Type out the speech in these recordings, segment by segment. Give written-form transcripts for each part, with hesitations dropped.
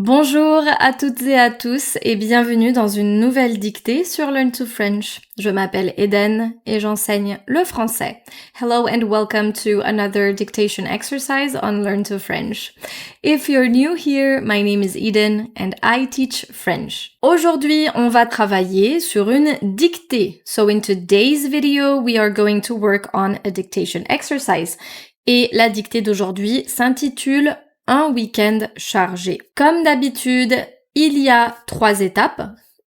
Bonjour à toutes et à tous et bienvenue dans une nouvelle dictée sur Learn to French. Je m'appelle Eden et j'enseigne le français. Hello and welcome to another dictation exercise on Learn to French. If you're new here, my name is Eden and I teach French. Aujourd'hui, on va travailler sur une dictée. So in today's video, we are going to work on a dictation exercise. Et la dictée d'aujourd'hui s'intitule un week-end chargé. Comme d'habitude, il y a 3 étapes.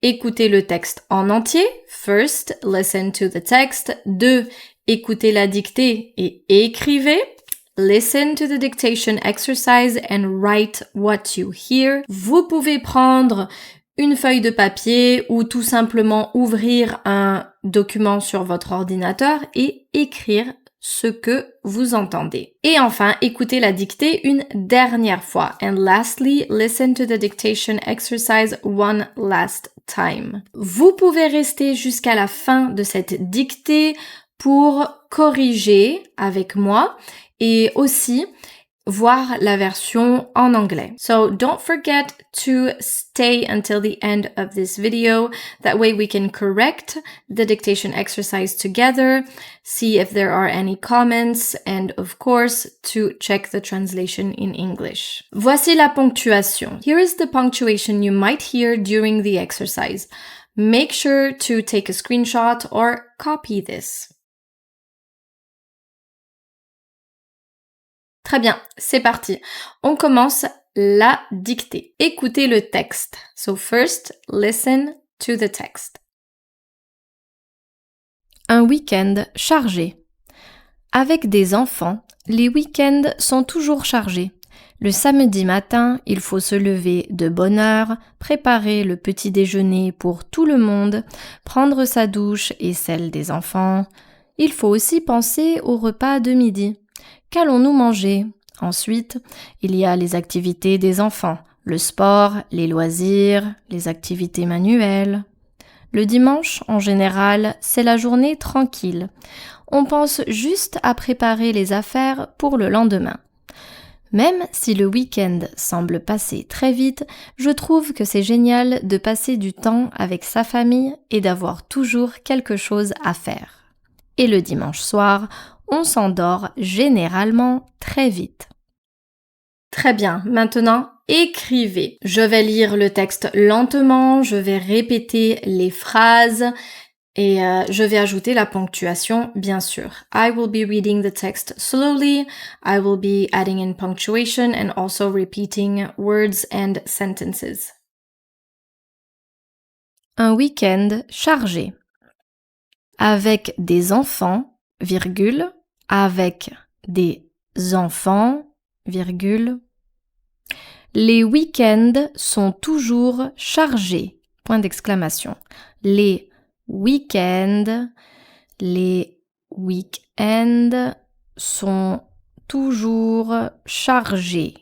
Écoutez le texte en entier. First, listen to the text. 2, écoutez la dictée et écrivez. Listen to the dictation exercise and write what you hear. Vous pouvez prendre une feuille de papier ou tout simplement ouvrir un document sur votre ordinateur et écrire ce que vous entendez. Et enfin, écoutez la dictée une dernière fois. And lastly, listen to the dictation exercise one last time. Vous pouvez rester jusqu'à la fin de cette dictée pour corriger avec moi et aussi voir la version en anglais. So don't forget to stay until the end of this video. That way we can correct the dictation exercise together, see if there are any comments, and of course, to check the translation in English. Voici la ponctuation. Here is the punctuation you might hear during the exercise. Make sure to take a screenshot or copy this. Très bien, c'est parti. On commence la dictée. Écoutez le texte. So first, listen to the text. Un week-end chargé. Avec des enfants, les week-ends sont toujours chargés. Le samedi matin, il faut se lever de bonne heure, préparer le petit déjeuner pour tout le monde, prendre sa douche et celle des enfants. Il faut aussi penser au repas de midi. Qu'allons-nous manger? Ensuite, il y a les activités des enfants, le sport, les loisirs, les activités manuelles. Le dimanche, en général, c'est la journée tranquille. On pense juste à préparer les affaires pour le lendemain. Même si le week-end semble passer très vite, je trouve que c'est génial de passer du temps avec sa famille et d'avoir toujours quelque chose à faire. Et le dimanche soir, on s'endort généralement très vite. Très bien, maintenant écrivez. Je vais lire le texte lentement, je vais répéter les phrases et je vais ajouter la ponctuation, bien sûr. I will be reading the text slowly, I will be adding in punctuation and also repeating words and sentences. Un week-end chargé. Avec des enfants, virgule, avec des enfants, virgule. Les week-ends sont toujours chargés, point d'exclamation. Les week-ends sont toujours chargés.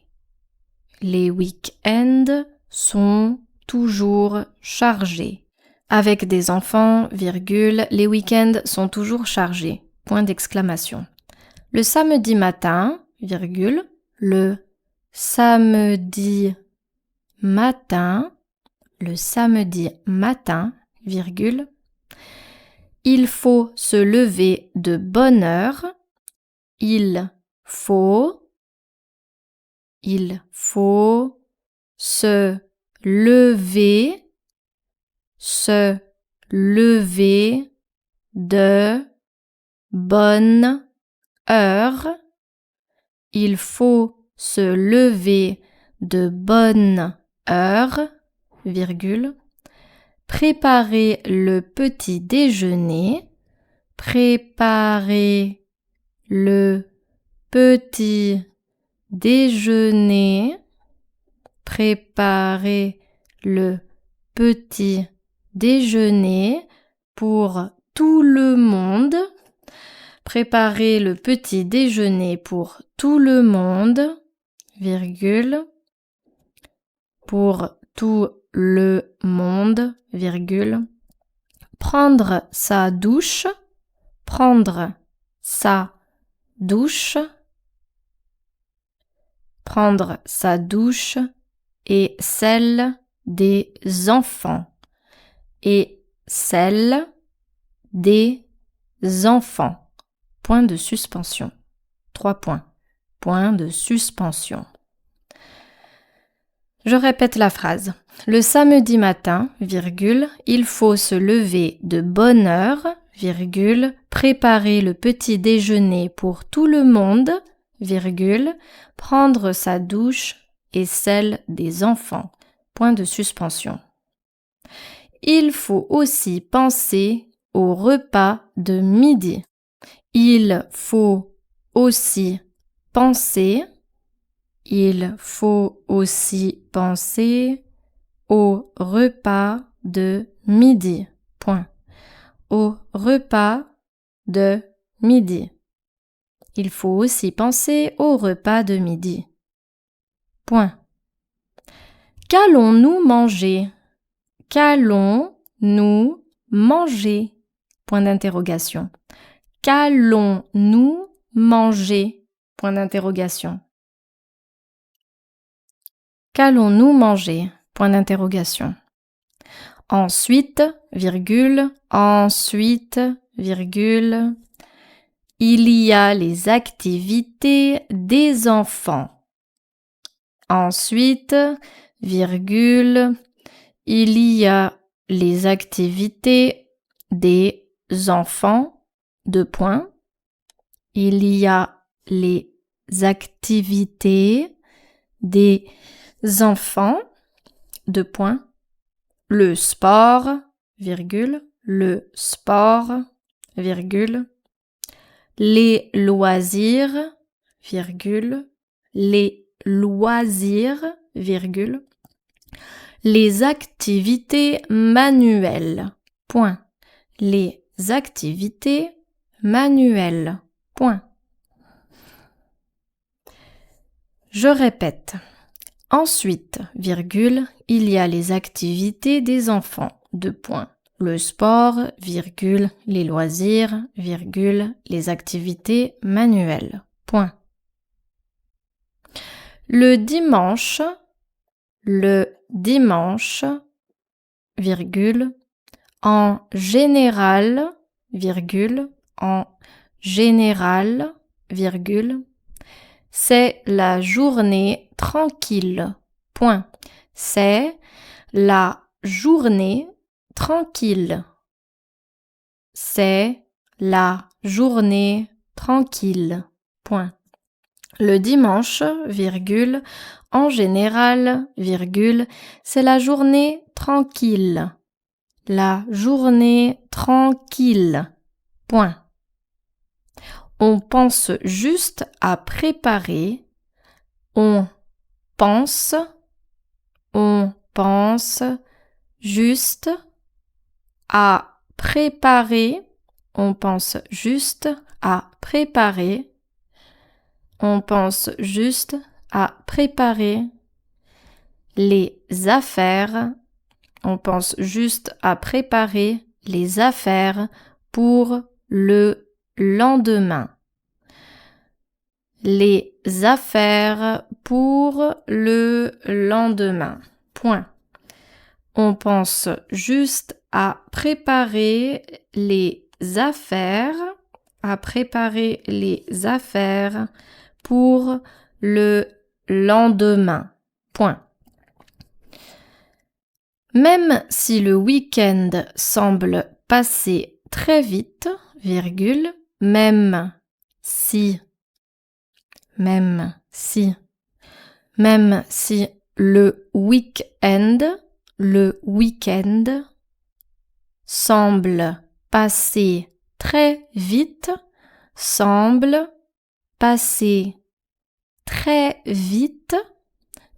Les week-ends sont toujours chargés. Avec des enfants, virgule, les week-ends sont toujours chargés, point d'exclamation. Le samedi matin, virgule, le samedi matin, virgule, il faut se lever de bonne heure, il faut se lever de bonne heure, il faut se lever de bonne heure, virgule, préparer le petit déjeuner, préparer le petit déjeuner, préparer le petit déjeuner pour tout le monde, préparer le petit déjeuner pour tout le monde, virgule, pour tout le monde, virgule, prendre sa douche, prendre sa douche, et celle des enfants et celle des enfants. Point de suspension. 3 points. Point de suspension. Je répète la phrase. Le samedi matin, virgule, il faut se lever de bonne heure, virgule, préparer le petit déjeuner pour tout le monde, virgule, prendre sa douche et celle des enfants. Point de suspension. Il faut aussi penser au repas de midi. Il faut aussi penser. Il faut aussi penser au repas de midi. Point. Au repas de midi. Il faut aussi penser au repas de midi. Point. Qu'allons-nous manger? Qu'allons-nous manger? Point d'interrogation. Qu'allons-nous manger? Point d'interrogation. Qu'allons-nous manger? Point d'interrogation. Ensuite, virgule, il y a les activités des enfants. Ensuite, virgule, il y a les activités des enfants. 2 points. Il y a les activités des enfants. 2 points. Le sport, virgule, le sport, virgule. Les loisirs, virgule, les loisirs, virgule. Les activités manuelles, point. Les activités manuelles, point. Je répète. Ensuite, virgule, il y a les activités des enfants, 2 points. Le sport, virgule, les loisirs, virgule, les activités manuelles, point. Le dimanche, virgule, en général, virgule, virgule, c'est la journée tranquille. Point. C'est la journée tranquille. C'est la journée tranquille. Point. Le dimanche, virgule, en général, virgule, c'est la journée tranquille. La journée tranquille. Point. On pense juste à préparer. On pense juste à préparer. On pense juste à préparer. On pense juste à préparer les affaires. On pense juste à préparer les affaires pour le lendemain. Les affaires pour le lendemain. Point. On pense juste à préparer les affaires, pour le lendemain. Point. Même si le week-end semble passer très vite, virgule, même si le week-end semble passer très vite,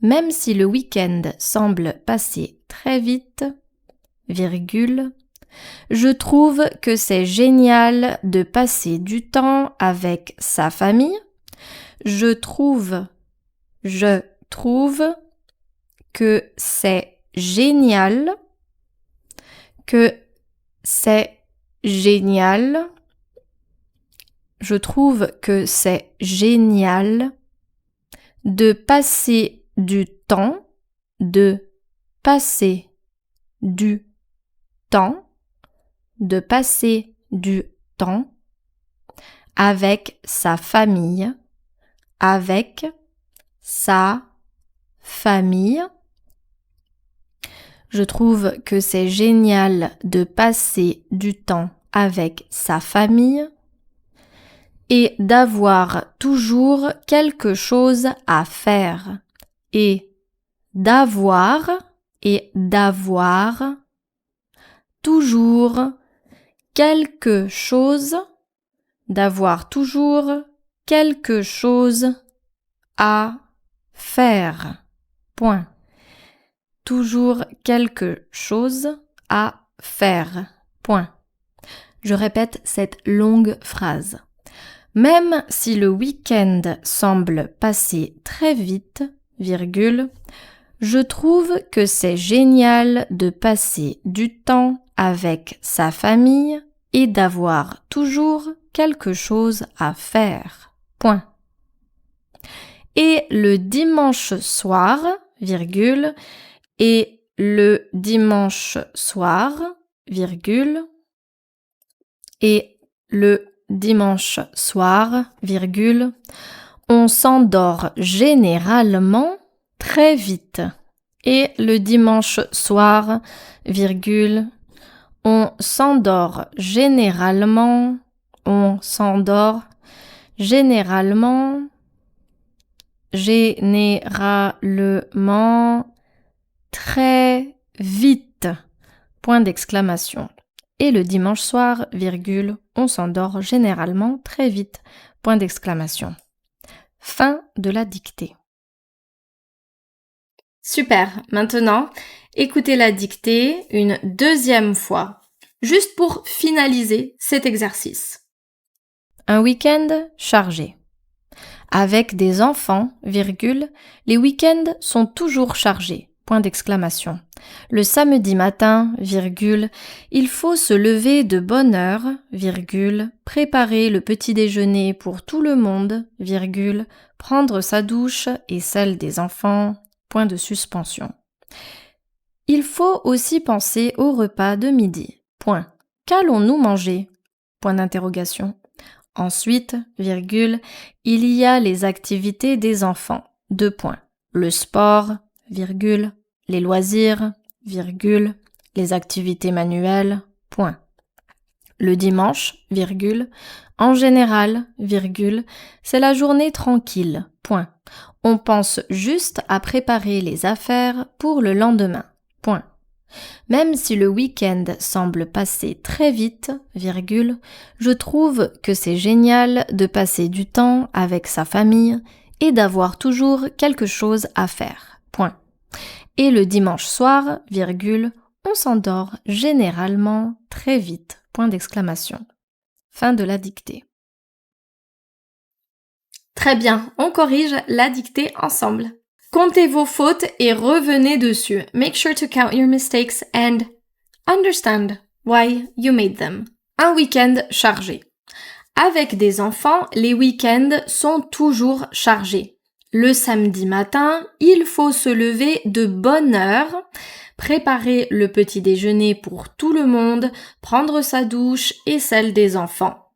même si le week-end semble passer très vite, virgule, je trouve que c'est génial de passer du temps avec sa famille. Je trouve que c'est génial Je trouve que c'est génial de passer du temps de passer du temps, de passer du temps avec sa famille, avec sa famille. Je trouve que c'est génial de passer du temps avec sa famille et d'avoir toujours quelque chose à faire. Et d'avoir toujours quelque chose, d'avoir toujours quelque chose à faire. Point. Toujours quelque chose à faire. Point. Je répète cette longue phrase. Même si le week-end semble passer très vite, virgule, je trouve que c'est génial de passer du temps avec sa famille et d'avoir toujours quelque chose à faire. Point. Et le dimanche soir, virgule, et le dimanche soir, virgule, et le dimanche soir, virgule, on s'endort généralement très vite. Et le dimanche soir, virgule, on s'endort généralement très vite. Point d'exclamation. Et le dimanche soir, virgule, on s'endort généralement très vite. Point d'exclamation. Fin de la dictée. Super. Maintenant, écoutez la dictée une deuxième fois, juste pour finaliser cet exercice. Un week-end chargé. Avec des enfants, virgule, les week-ends sont toujours chargés. Point d'exclamation. Le samedi matin, virgule, il faut se lever de bonne heure, virgule, préparer le petit déjeuner pour tout le monde, virgule, prendre sa douche et celle des enfants, point de suspension. Il faut aussi penser au repas de midi. Point. Qu'allons-nous manger? Point d'interrogation. Ensuite, virgule, il y a les activités des enfants. 2 points. Le sport, virgule, les loisirs, virgule, les activités manuelles, point. Le dimanche, virgule, en général, virgule, c'est la journée tranquille, point. On pense juste à préparer les affaires pour le lendemain, point. Même si le week-end semble passer très vite, virgule, je trouve que c'est génial de passer du temps avec sa famille et d'avoir toujours quelque chose à faire, point. Et le dimanche soir, virgule, on s'endort généralement très vite, point d'exclamation. Fin de la dictée. Très bien, on corrige la dictée ensemble. Comptez vos fautes et revenez dessus. Make sure to count your mistakes and understand why you made them. Un week-end chargé. Avec des enfants, les week-ends sont toujours chargés. Le samedi matin, il faut se lever de bonne heure, préparer le petit déjeuner pour tout le monde, prendre sa douche et celle des enfants.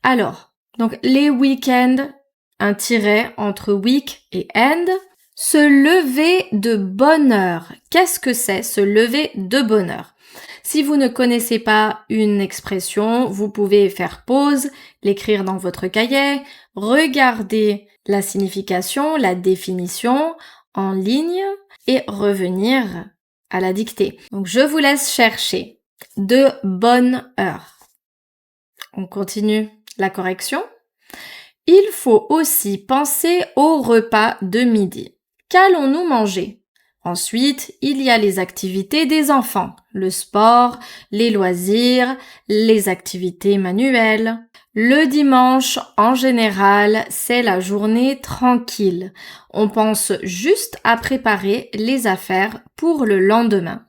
Alors, donc les week-ends, un tiret entre week et end. Se lever de bonne heure. Qu'est-ce que c'est se lever de bonne heure? Si vous ne connaissez pas une expression, vous pouvez faire pause, l'écrire dans votre cahier, regarder la signification, la définition en ligne et revenir à la dictée. Donc je vous laisse chercher de bonne heure. On continue la correction. Il faut aussi penser au repas de midi. Qu'allons-nous manger? Ensuite, il y a les activités des enfants, le sport, les loisirs, les activités manuelles. Le dimanche, en général, c'est la journée tranquille. On pense juste à préparer les affaires pour le lendemain.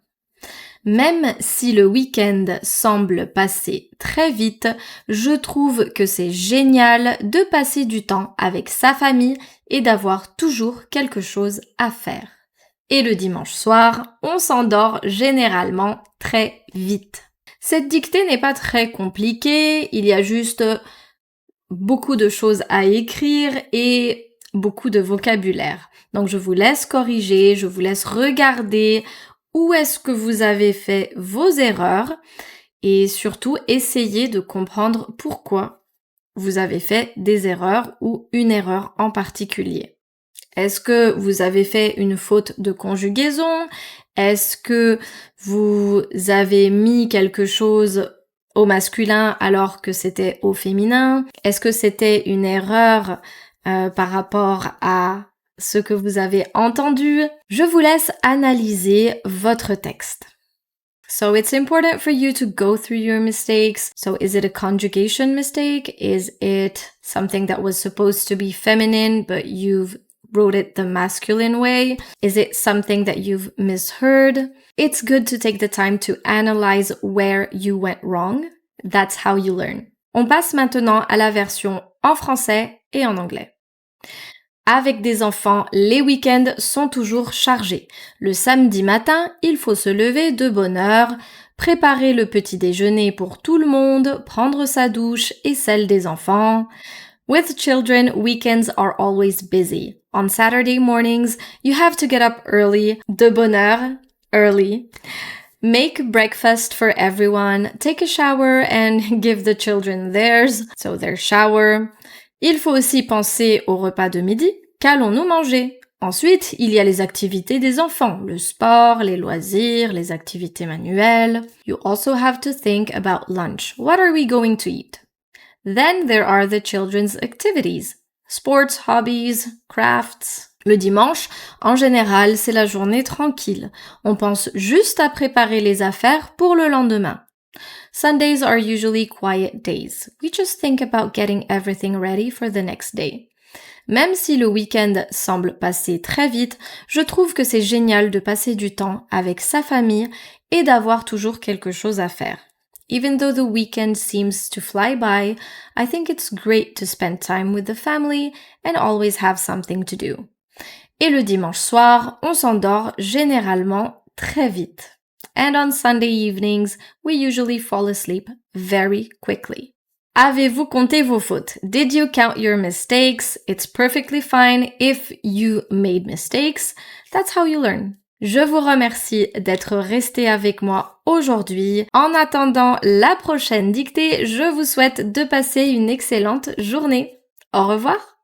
Même si le week-end semble passer très vite, je trouve que c'est génial de passer du temps avec sa famille et d'avoir toujours quelque chose à faire. Et le dimanche soir, on s'endort généralement très vite. Cette dictée n'est pas très compliquée, il y a juste beaucoup de choses à écrire et beaucoup de vocabulaire. Donc je vous laisse corriger, je vous laisse regarder où est-ce que vous avez fait vos erreurs et surtout essayer de comprendre pourquoi vous avez fait des erreurs ou une erreur en particulier. Est-ce que vous avez fait une faute de conjugaison? Est-ce que vous avez mis quelque chose au masculin alors que c'était au féminin? Est-ce que c'était une erreur par rapport à ce que vous avez entendu? Je vous laisse analyser votre texte. So it's important for you to go through your mistakes. So is it a conjugation mistake? Is it something that was supposed to be feminine but you've wrote it the masculine way? Is it something that you've misheard? It's good to take the time to analyze where you went wrong. That's how you learn. On passe maintenant à la version en français et en anglais. Avec des enfants, les week-ends sont toujours chargés. Le samedi matin, il faut se lever de bonne heure, préparer le petit déjeuner pour tout le monde, prendre sa douche et celle des enfants. With children, weekends are always busy. On Saturday mornings, you have to get up early, de bonne heure, early. Make breakfast for everyone, take a shower and give the children theirs, so their shower. Il faut aussi penser au repas de midi. Qu'allons-nous manger? Ensuite, il y a les activités des enfants, le sport, les loisirs, les activités manuelles. You also have to think about lunch. What are we going to eat? Then there are the children's activities. Sports, hobbies, crafts. Le dimanche, en général, c'est la journée tranquille. On pense juste à préparer les affaires pour le lendemain. Sundays are usually quiet days. We just think about getting everything ready for the next day. Même si le week-end semble passer très vite, je trouve que c'est génial de passer du temps avec sa famille et d'avoir toujours quelque chose à faire. Even though the weekend seems to fly by, I think it's great to spend time with the family and always have something to do. Et le dimanche soir, on s'endort généralement très vite. And on Sunday evenings, we usually fall asleep very quickly. Avez-vous compté vos fautes? Did you count your mistakes? It's perfectly fine if you made mistakes. That's how you learn. Je vous remercie d'être resté avec moi aujourd'hui. En attendant la prochaine dictée, je vous souhaite de passer une excellente journée. Au revoir!